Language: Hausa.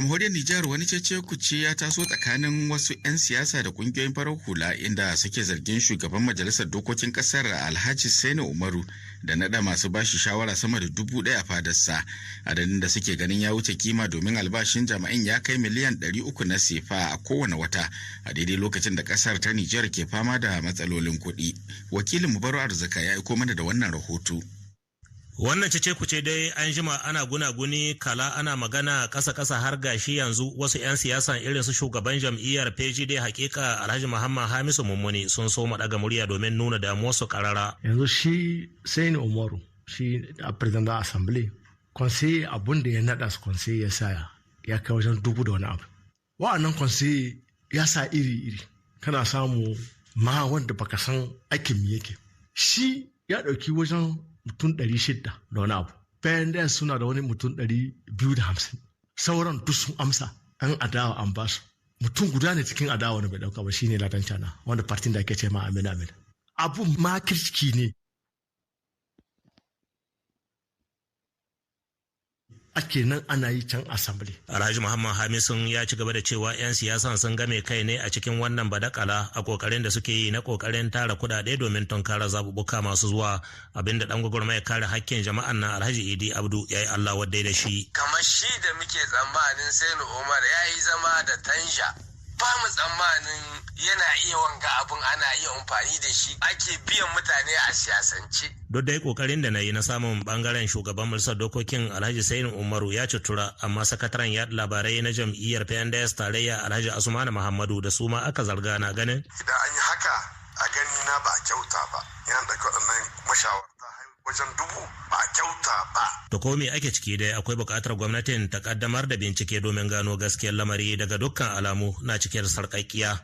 jamhuriyar Niger wani cece-kuce ya taso tsakanin wasu 'yan siyasa da kungiyoyin farar hula inda suke zargin shugaban majalisar dokokin kasar Alhaji Sani Umaru da nada masu bashi shawara sama da 1,000 a fadarsa, adadin da suke ganin ya wuce kima domin albashin jami'in ya kai miliyan 300 na sefa a kowane wata a daidai lokacin da kasar ta Niger ke fama da matsalolin kuɗi. Wakilin Mubaru Arzika ya aiko mana da wannan rahoto. Wannan cece-kuce dai an jima ana gunaguni kala ana magana ƙasa-ƙasa har gashi yanzu wasu 'yan siyasan irin su shugaban jam'iyyar PGD hakika Alhaji Muhammad Hamisu Mummuni sun so daga murya domin nuna damuwarsu karara. Yanzu shi Sani Umaru shi a president da assembly konsey abun da ya nada su konsey ya sa ya kai wajen 1000 da wani abu. Wa'annan konsey ya sa iri-iri kana samu ma wanda baka san aikin me yake. Shi ya dauki wajen mutum 600 da wani abu. PNDS suna da wani mutum 250. Sauran duk sun amsa. An adawa an basu. Mutum guda ne cikin adawa wani bai dauka ba shine Ladan Cana wanda partin da ake ce ma Amina. Abu ma kirki ne. Ake nan ana yi can assembly. Alhaji Muhammad Hamisun ya ci gaba da cewa 'yan siyasan sun game kai ne a cikin wannan badakala a kokarin da suke yi na kokarin tara kudade domin tunkara zabubuka masu zuwa, abinda dan gwagwarmaya kare hakkin jama'an nan Alhaji Idi Abdu yayi Allah wadai da shi. Kamar shi da muke tsammanin Sani Umar yayi zama da Tanja, ba mu tsammanin yana iya wanga abun ana iya amfani da shi ake biyan mutane a siyasance. Duk da kokarin da na yi na samun bangaren shugaban majalisar dokokin Alhaji Sani Umaru ya cutura, amma sakataren yaɗa labarai na jam'iyyar PNDS tarayya Alhaji Asmanu Muhammadu da su ma aka zarga na ganin. Idan an yi haka a gani na ba a kyauta ba, yana da waɗannan mashawarta wajen 1000 ba a kyauta ba. To ko me ake ciki dai akwai buƙatar gwamnatin ta kaddamar da bincike domin gano gaskiyar lamari daga dukkan alamu na cikin sarƙaƙiya.